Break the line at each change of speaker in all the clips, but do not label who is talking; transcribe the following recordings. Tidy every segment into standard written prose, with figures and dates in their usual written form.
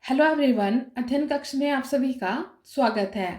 Hello everyone, अध्ययन कक्ष में आप सभी का स्वागत है।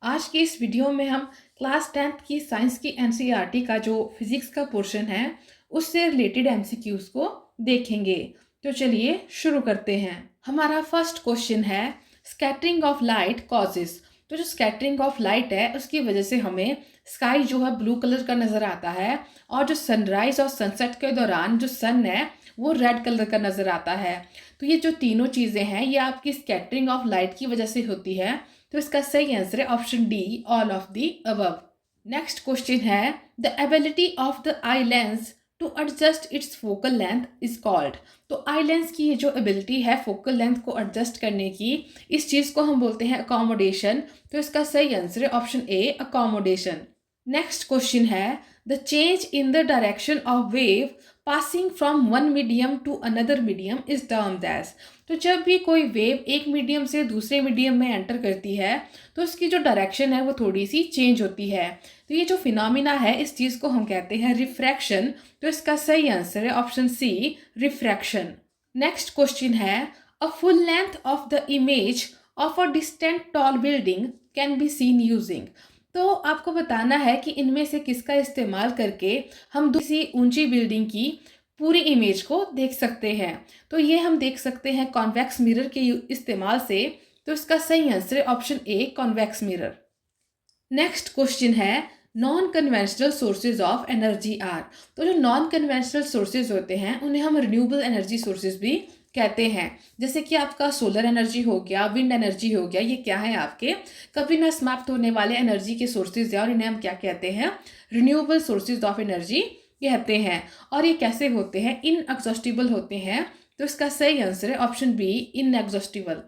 आज की इस वीडियो में हम क्लास 10th की साइंस की एनसीईआरटी का जो फिजिक्स का पोर्शन है उससे रिलेटेड एमसीक्यूज को देखेंगे। तो चलिए शुरू करते हैं। हमारा फर्स्ट क्वेश्चन है स्कैटरिंग ऑफ लाइट कॉजेस। तो जो स्कैटरिंग ऑफ लाइट है उसकी वजह से हमें स्काई जो है ब्लू कलर का नज़र आता है और जो सनराइज और सनसेट के दौरान जो सन है वो रेड कलर का नज़र आता है। तो ये जो तीनों चीज़ें हैं ये आपकी स्कैटरिंग ऑफ लाइट की वजह से होती है। तो इसका सही आंसर है option D, all of the above. Next question है the ability of the eye lens to adjust its focal length is called. तो आई लेंस की ये जो एबिलिटी है फोकल लेंथ को एडजस्ट करने की, इस चीज़ को हम बोलते हैं अकोमोडेशन। तो इसका सही आंसर है option A, accommodation. Next question है the change in the direction of wave passing from one medium to another medium is termed as. तो जब भी कोई वेव एक मीडियम से दूसरे मीडियम में एंटर करती है तो उसकी जो डायरेक्शन है वो थोड़ी सी चेंज होती है। तो ये जो फिनोमिना है इस चीज़ को हम कहते हैं रिफ्रैक्शन। तो इसका सही आंसर है option C, refraction. Next question है a full length of the image of a distant tall building can be seen using. तो आपको बताना है कि इनमें से किसका इस्तेमाल करके हम दूसरी ऊंची बिल्डिंग की पूरी इमेज को देख सकते हैं। तो ये हम देख सकते हैं कॉन्वेक्स मिरर के इस्तेमाल से। तो इसका सही आंसर है option A, convex mirror. Next question है non conventional sources of energy are. तो जो नॉन कन्वेंशनल सोर्सेज होते हैं उन्हें हम रिन्यूएबल एनर्जी सोर्सेज भी कहते हैं। जैसे कि आपका सोलर एनर्जी हो गया, विंड एनर्जी हो गया, ये क्या है आपके कभी ना समाप्त होने वाले एनर्जी के सोर्सेज है और इन्हें हम क्या कहते हैं, रिन्यूएबल सोर्सेज ऑफ एनर्जी कहते हैं। और ये कैसे होते हैं, इनएग्जॉस्टिबल होते हैं। तो इसका सही आंसर है option B, inexhaustible.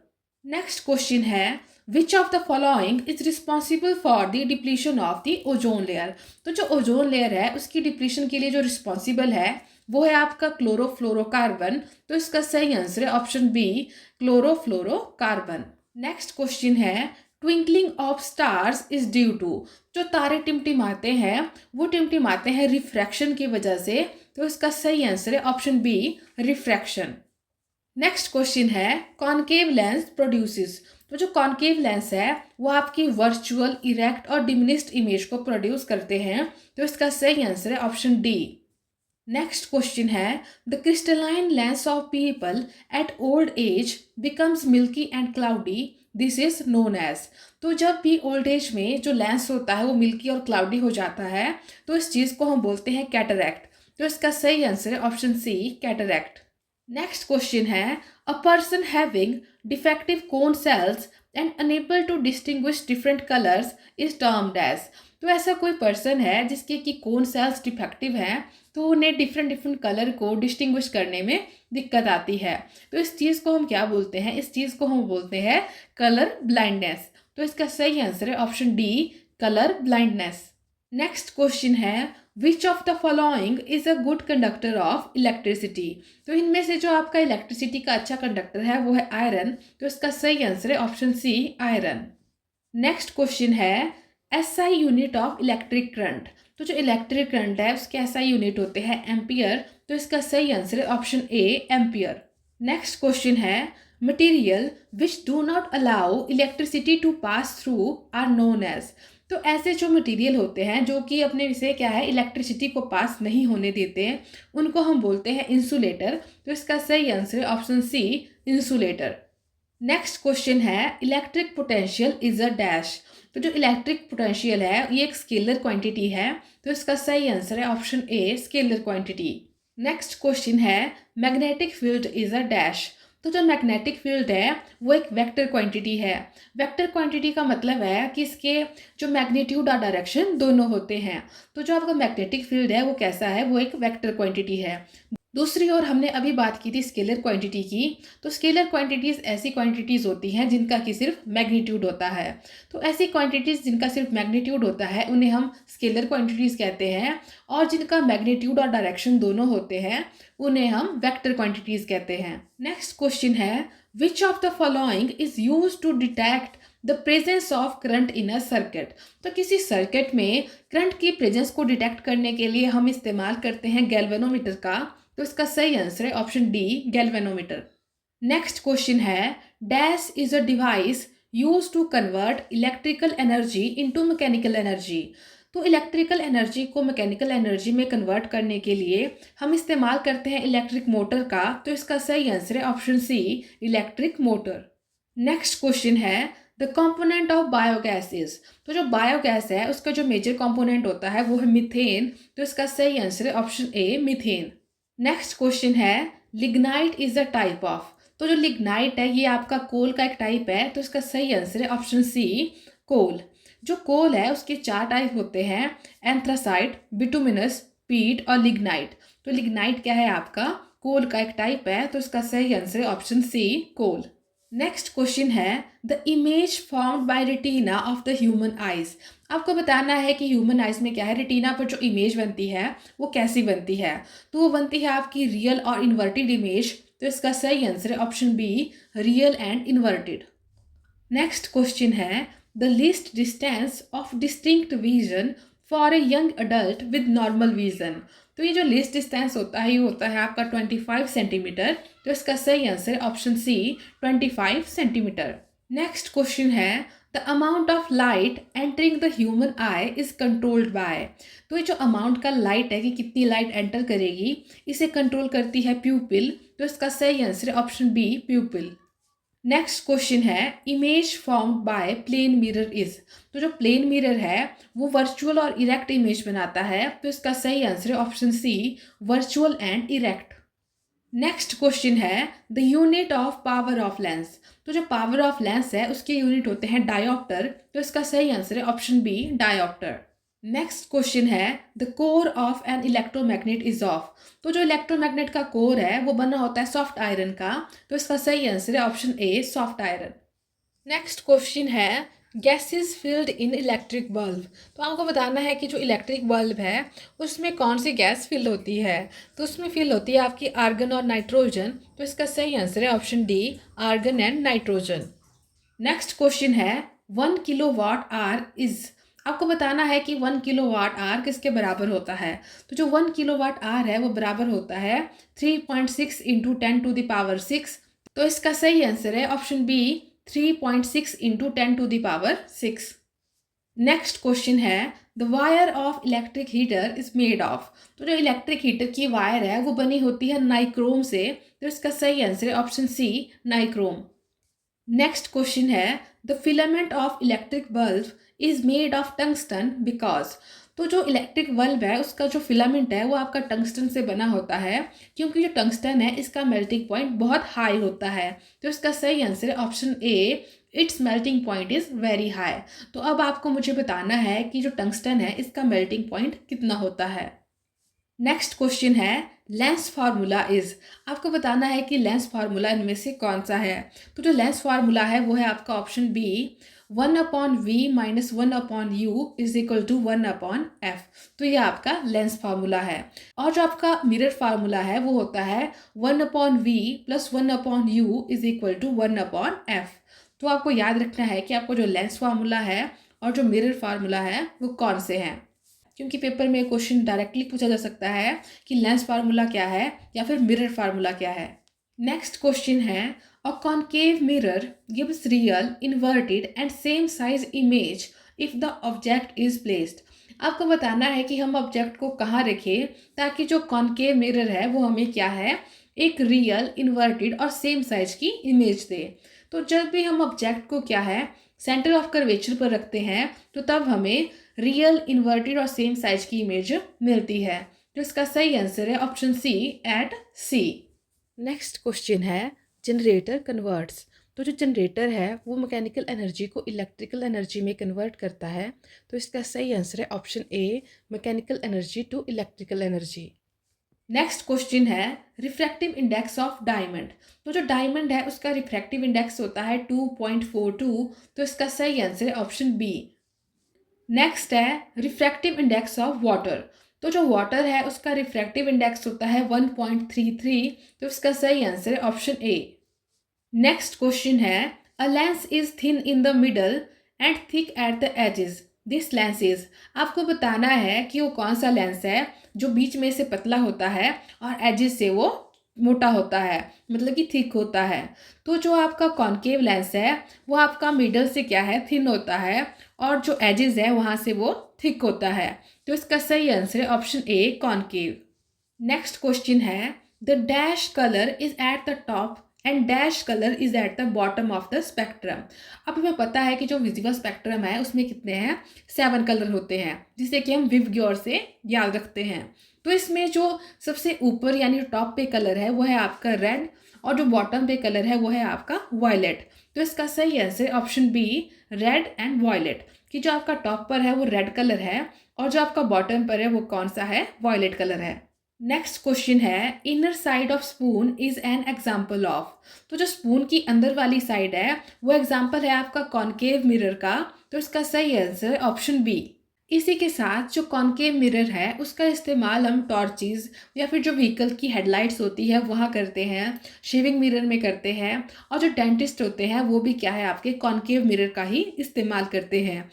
Next question है which of the following is responsible for the depletion of the ozone layer. तो जो ओजोन लेयर है उसकी डिप्लीशन के लिए जो रिस्पॉन्सिबल है वो है आपका क्लोरोफ्लोरोकार्बन। तो इसका सही आंसर है option B, chlorofluorocarbon. Next question है twinkling of stars is due to. जो तारे टिमटिमाते हैं वो टिमटिमाते हैं रिफ्रैक्शन की वजह से। तो इसका सही आंसर है option B, refraction. Next question है कॉनकेव लेंस प्रोड्यूसेस। तो जो कॉनकेव लेंस है वो आपकी वर्चुअल, इरेक्ट और डिमिनिस्ड इमेज को प्रोड्यूस करते हैं। तो इसका सही आंसर है ऑप्शन डी। नेक्स्ट क्वेश्चन है the crystalline lens of people at old age becomes milky and cloudy, this is known as. तो जब भी ओल्ड एज में जो लेंस होता है वो मिल्की और क्लाउडी हो जाता है तो इस चीज़ को हम बोलते हैं कैटरैक्ट। तो इसका सही आंसर है option C, cataract. Next question है a person having defective cone cells and unable to distinguish different colours is termed as. तो ऐसा कोई पर्सन है जिसके कि कोन सेल्स डिफेक्टिव हैं तो उन्हें डिफरेंट डिफरेंट कलर को डिस्टिंग्विश करने में दिक्कत आती है। तो इस चीज़ को हम क्या बोलते हैं, इस चीज़ को हम बोलते हैं कलर ब्लाइंडनेस। तो इसका सही आंसर है option D, colour blindness. Next question है which of the following is a good conductor of electricity. तो इनमें से जो आपका इलेक्ट्रिसिटी का अच्छा कंडक्टर है वो है आयरन। तो इसका सही आंसर है option C, iron. Next question है SI unit of electric current. तो जो इलेक्ट्रिक करंट है उसके एसआई यूनिट होते हैं एम्पियर। तो इसका सही आंसर है option A, ampere. Next question है material which do not allow electricity to pass through are known as. तो ऐसे जो मटेरियल होते हैं जो कि अपने से क्या है इलेक्ट्रिसिटी को पास नहीं होने देते हैं उनको हम बोलते हैं इंसुलेटर। तो इसका सही आंसर है option C, insulator. Next question है electric potential is a dash. तो जो इलेक्ट्रिक पोटेंशियल है ये एक स्केलर क्वांटिटी है। तो इसका सही आंसर है option A, scalar quantity. Next question है magnetic field is a dash. तो जो मैग्नेटिक फील्ड है वो एक वेक्टर क्वांटिटी है। वेक्टर क्वांटिटी का मतलब है कि इसके जो मैग्नीट्यूड और डायरेक्शन दोनों होते हैं। तो जो आपका मैग्नेटिक फील्ड है वो कैसा है, वो एक वेक्टर क्वांटिटी है। दूसरी ओर हमने अभी बात की थी स्केलर क्वांटिटी की। तो स्केलर क्वांटिटीज़ ऐसी क्वांटिटीज़ होती हैं जिनका कि सिर्फ मैग्नीट्यूड होता है। तो ऐसी क्वांटिटीज़ जिनका सिर्फ मैग्नीट्यूड होता है उन्हें हम स्केलर क्वांटिटीज़ कहते हैं और जिनका मैग्नीट्यूड और डायरेक्शन दोनों होते हैं उन्हें हम वेक्टर क्वांटिटीज़ कहते हैं। नेक्स्ट क्वेश्चन है which of the following is use to detect the presence of current in a circuit. तो किसी सर्किट में करंट की प्रेजेंस को डिटेक्ट करने के लिए हम इस्तेमाल करते हैं गैल्वेनोमीटर का। तो इसका सही आंसर है option D, galvanometer. Next question है dash is a device use to convert electrical energy into mechanical energy. तो इलेक्ट्रिकल एनर्जी को मैकेनिकल एनर्जी में कन्वर्ट करने के लिए हम इस्तेमाल करते हैं इलेक्ट्रिक मोटर का। तो इसका सही आंसर है option C, electric motor. Next question है the component of biogas is. तो जो बायोगैस है उसका जो मेजर कंपोनेंट होता है वो है मीथेन। तो इसका सही आंसर है option A, methane. Next question है lignite is a type of. तो जो लिग्नाइट है ये आपका कोल का एक टाइप है। तो इसका सही आंसर है ऑप्शन सी, कोल। जो कोल है उसके 4 टाइप होते हैं, एंथ्रासाइट, बिटुमिनस, पीट और लिग्नाइट। तो लिग्नाइट क्या है आपका कोल का एक टाइप है। तो इसका सही आंसर है ऑप्शन सी, कोल। नेक्स्ट क्वेश्चन है the image formed bye retina of the human eyes. आपको बताना है कि ह्यूमन आइज में क्या है, रेटिना पर जो इमेज बनती है वो कैसी बनती है। तो वो बनती है आपकी रियल और इन्वर्टेड इमेज। तो इसका सही आंसर है option B, real and inverted. Next question है the least distance of distinct vision for a young adult with normal vision. तो ये जो लीस्ट डिस्टेंस होता है ये होता है आपका 25 सेंटीमीटर। तो इसका सही आंसर है option C, 25 centimetre. Next question है the amount of light entering the human eye is controlled by. तो ये जो अमाउंट का लाइट है कि कितनी लाइट एंटर करेगी इसे कंट्रोल करती है प्यूपिल। तो इसका सही आंसर है option B, pupil. Next question है image formed by plane mirror is. तो जो प्लेन मिरर है वो वर्चुअल और इरेक्ट इमेज बनाता है। तो इसका सही आंसर है option C, virtual and erect. Next question है the unit of power of lens. तो जो पावर ऑफ लेंस है उसके यूनिट होते हैं डायोप्टर। तो इसका सही आंसर है option B, dioptre. Next question है the core of an electromagnet is of. तो जो इलेक्ट्रोमैग्नेट का कोर है वो बना होता है सॉफ्ट आयरन का। तो इसका सही आंसर है option A, soft iron. Next question है gases filled in electric bulb. तो आपको बताना है कि जो इलेक्ट्रिक बल्ब है उसमें कौन सी गैस फिल होती है। तो उसमें फिल होती है आपकी आर्गन और नाइट्रोजन। तो इसका सही आंसर है option D, argon and nitrogen. Next question है 1 किलोवाट आवर इज। आपको बताना है कि 1 किलोवाट आवर किसके बराबर होता है। तो जो 1 किलोवाट आवर है वो बराबर होता है 3.6 इंटू 10⁶। तो इसका सही आंसर है option B, 3.6 into 10⁶। Next question है the wire of electric heater is made of. तो जो इलेक्ट्रिक हीटर की वायर है वो बनी होती है नाइक्रोम से। तो इसका सही आंसर है option C, nichrome. Next question है the filament of electric bulb is made of tungsten because. तो जो इलेक्ट्रिक बल्ब है उसका जो फिलामेंट है वो आपका टंगस्टन से बना होता है क्योंकि जो टंगस्टन है इसका मेल्टिंग पॉइंट बहुत हाई होता है। तो इसका सही आंसर है option A, it's melting point is very high. तो अब आपको मुझे बताना है कि जो टंगस्टन है इसका मेल्टिंग पॉइंट कितना होता है। नेक्स्ट क्वेश्चन है लेंस फार्मूला इज। आपको बताना है कि लेंस फार्मूला इनमें से कौन सा है। तो जो लेंस फार्मूला है वो है आपका option B, 1/v minus 1/u is equal to 1/f। तो ये आपका लेंस फार्मूला है। और जो आपका मिरर फार्मूला है वो होता है 1/v plus 1/u is equal to 1/f। तो आपको याद रखना है कि आपको जो लेंस फार्मूला है और जो मिरर फार्मूला है वो कौन से हैं, क्योंकि पेपर में क्वेश्चन डायरेक्टली पूछा जा सकता है कि लेंस फार्मूला क्या है या फिर मिरर फार्मूला क्या है। नेक्स्ट क्वेश्चन है a concave mirror gives real, inverted and same size image if the object is placed. आपको बताना है कि हम ऑब्जेक्ट को कहाँ रखें ताकि जो कॉनकेव मिरर है वो हमें क्या है, एक रियल, इन्वर्टेड और सेम साइज की इमेज दे। तो जब भी हम ऑब्जेक्ट को क्या है सेंटर ऑफ कर्वेचर पर रखते हैं तो तब हमें रियल, इन्वर्टेड और सेम साइज की इमेज मिलती है। तो इसका सही आंसर है option C, at C. Next question है जनरेटर कन्वर्ट्स। तो जो जनरेटर है वो मैकेनिकल एनर्जी को इलेक्ट्रिकल एनर्जी में कन्वर्ट करता है। तो इसका सही आंसर है option A, mechanical energy to electrical energy. Next question है रिफ्रैक्टिव इंडेक्स ऑफ डायमंड। तो जो डायमंड है उसका रिफ्रैक्टिव इंडेक्स होता है 2.42। तो इसका सही आंसर है ऑप्शन बी। नेक्स्ट है रिफ्रैक्टिव इंडेक्स ऑफ वाटर। तो जो वाटर है उसका रिफ्रैक्टिव इंडेक्स होता है 1.33। तो इसका सही आंसर है ऑप्शन ए। नेक्स्ट क्वेश्चन है a lens is thin in the middle and thick at the edges, this lens is. आपको बताना है कि वो कौन सा लेंस है जो बीच में से पतला होता है और एजेस से वो मोटा होता है, मतलब कि थिक होता है। तो जो आपका कॉनकेव लेंस है वो आपका मिडल से क्या है, थिन होता है, और जो एजेस है वहाँ से वो थिक होता है। तो इसका सही आंसर है option A, concave. Next question है, the dash colour is at the top and dash colour is at the bottom of the spectrum. अब हमें पता है कि जो विजिबल स्पेक्ट्रम है उसमें कितने हैं, 7 कलर होते हैं, जिसे कि हम विवग्योर से याद रखते हैं। तो इसमें जो सबसे ऊपर यानी टॉप पे कलर है वो है आपका रेड, और जो बॉटम पे कलर है वो है आपका वायलेट। तो इसका सही answer option B, red and violet, कि जो आपका टॉप पर है वो रेड कलर है और जो आपका बॉटम पर है वो कौन सा है, वायलेट कलर है। नेक्स्ट क्वेश्चन है, inner side of spoon is an example of. तो जो स्पून की अंदर वाली साइड है वो एग्जाम्पल है आपका कॉनकेव मिरर का। तो इसका सही आंसर है ऑप्शन बी। इसी के साथ जो कॉनकेव मिरर है उसका इस्तेमाल हम टॉर्चेस या फिर जो व्हीकल की हेडलाइट्स होती है वहाँ करते हैं, शेविंग मिरर में करते हैं, और जो डेंटिस्ट होते हैं वो भी क्या है, आपके कॉनकेव मिरर का ही इस्तेमाल करते हैं।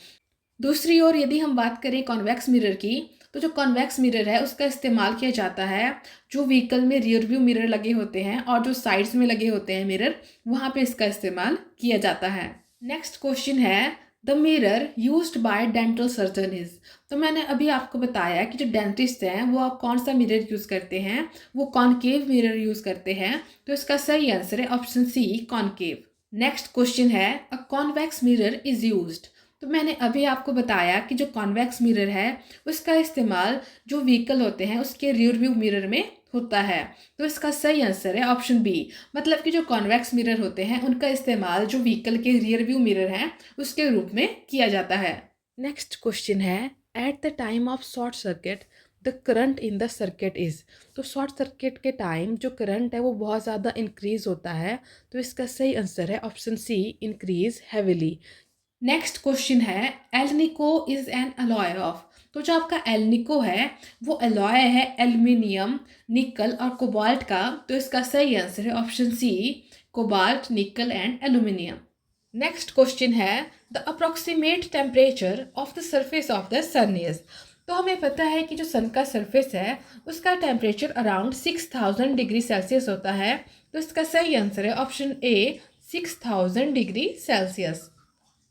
दूसरी ओर यदि हम बात करें कॉन्वेक्स मिरर की, तो जो कॉन्वेक्स मिरर है उसका इस्तेमाल किया जाता है जो व्हीकल में रियर व्यू मिरर लगे होते हैं और जो साइड्स में लगे होते हैं मिरर, वहाँ पे इसका इस्तेमाल किया जाता है। नेक्स्ट क्वेश्चन है, the mirror used by dental surgeon is. तो मैंने अभी आपको बताया कि जो डेंटिस्ट हैं वो आप कौन सा मिरर यूज़ करते हैं, वो कॉनकेव मिरर यूज़ करते हैं। तो इसका सही आंसर है option C, concave. Next question है, a convex mirror is used. तो मैंने अभी आपको बताया कि जो कॉन्वेक्स मिरर है उसका इस्तेमाल जो व्हीकल होते हैं उसके रियर व्यू मिरर में होता है। तो इसका सही आंसर है ऑप्शन बी, मतलब कि जो कॉन्वेक्स मिरर होते हैं उनका इस्तेमाल जो व्हीकल के रियर व्यू मिरर हैं उसके रूप में किया जाता है। नेक्स्ट क्वेश्चन है, at the time of short circuit the current in the circuit is. तो शॉर्ट सर्किट के टाइम जो करंट है वो बहुत ज़्यादा इंक्रीज होता है। तो इसका सही आंसर है option C, increase heavily. Next question है, alnico is an alloy of. तो जो आपका एल्निको है वो अलॉय है एल्यूमिनियम, निकल और कोबाल्ट का। तो इसका सही आंसर है option C, cobalt, nickel and aluminium. Next question है, the approximate temperature of the surface of the sun is. तो हमें पता है कि जो सन का सरफेस है उसका टेम्परेचर अराउंड 6000 डिग्री सेल्सियस होता है। तो इसका सही आंसर है option A, 6000 degree Celsius.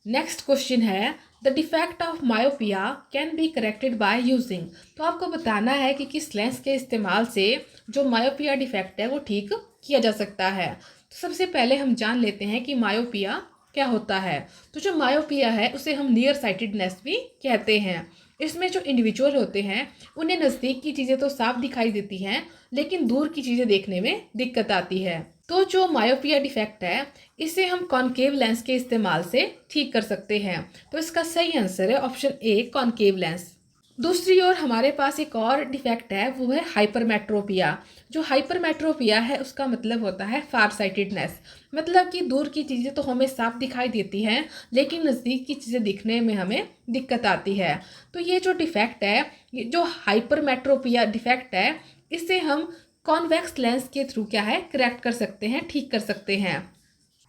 Next question है, the defect of myopia can be corrected by using. तो आपको बताना है कि किस लेंस के इस्तेमाल से जो मायोपिया डिफेक्ट है वो ठीक किया जा सकता है। तो सबसे पहले हम जान लेते हैं कि मायोपिया क्या होता है। तो जो मायोपिया है उसे हम नियर साइटेडनेस भी कहते हैं। इसमें जो इंडिविजुअल होते हैं उन्हें नज़दीक की चीज़ें तो साफ दिखाई देती हैं लेकिन दूर की चीज़ें देखने में दिक्कत आती है। तो जो मायोपिया डिफेक्ट है इसे हम कॉनकेव लेंस के इस्तेमाल से ठीक कर सकते हैं। तो इसका सही आंसर है ऑप्शन ए, कॉनकेव लेंस। दूसरी ओर हमारे पास एक और डिफेक्ट है, वो है हाइपरमेट्रोपिया। जो हाइपरमेट्रोपिया है उसका मतलब होता है फार साइटेडनेस, मतलब कि दूर की चीज़ें तो हमें साफ दिखाई देती हैं लेकिन नज़दीक की चीज़ें दिखने में हमें दिक्कत आती है। तो ये जो डिफेक्ट है, ये जो हाइपरमेट्रोपिया डिफेक्ट है, इसे हम कॉन्वेक्स लेंस के थ्रू क्या है, करेक्ट कर सकते हैं, ठीक कर सकते हैं।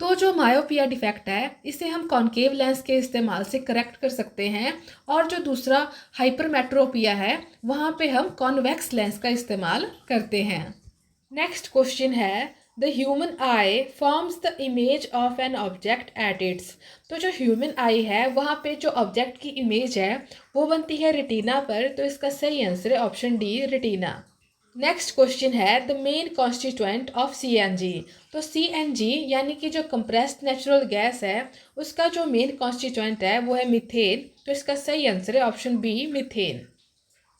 तो जो मायोपिया डिफेक्ट है इसे हम कॉनकेव लेंस के इस्तेमाल से करेक्ट कर सकते हैं, और जो दूसरा हाइपरमेट्रोपिया है वहाँ पे हम कॉन्वेक्स लेंस का इस्तेमाल करते हैं। नेक्स्ट क्वेश्चन है, the human I forms the image of an object at its. तो जो ह्यूमन आई है वहाँ पे जो ऑब्जेक्ट की इमेज है वो बनती है रेटिना पर। तो इसका सही आंसर है option D, retina. Next question है, the main constituent of CNG. तो सीएनजी यानी कि जो कंप्रेस्ड नेचुरल गैस है उसका जो मेन कॉन्स्टिट्यूएंट है वो है मीथेन। तो इसका सही आंसर है option B, methane.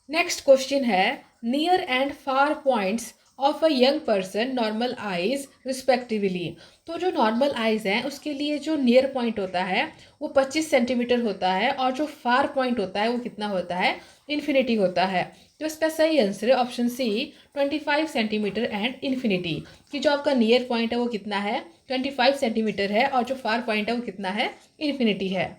Next question है, near and far points of a young person normal eyes respectively. तो जो नॉर्मल आइज हैं उसके लिए जो नियर पॉइंट होता है वो 25 सेंटीमीटर होता है, और जो फार पॉइंट होता है वो कितना होता है, इन्फिनिटी होता है। तो इसका सही आंसर है option C, 25 centimetre and infinity, कि जो आपका नियर पॉइंट है वो कितना है, 25 सेंटीमीटर है, और जो फार पॉइंट है वो कितना है, इन्फिनिटी है।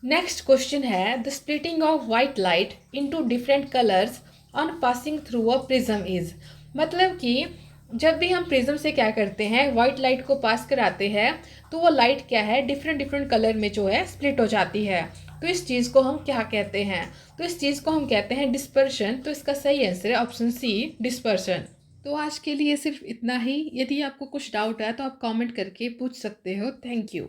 नेक्स्ट क्वेश्चन है, the splitting of white light into different colours on passing through a prism is. मतलब कि जब भी हम प्रिज्म से क्या करते हैं, वाइट लाइट को पास कराते हैं तो वो लाइट क्या है, डिफरेंट डिफरेंट कलर में जो है स्प्लिट हो जाती है। तो इस चीज़ को हम क्या कहते हैं, तो इस चीज़ को हम कहते हैं डिस्पर्शन। तो इसका सही आंसर है ऑप्शन सी, डिस्पर्शन। तो आज के लिए सिर्फ इतना ही। यदि आपको कुछ डाउट है तो आप कमेंट करके पूछ सकते हो। Thank you.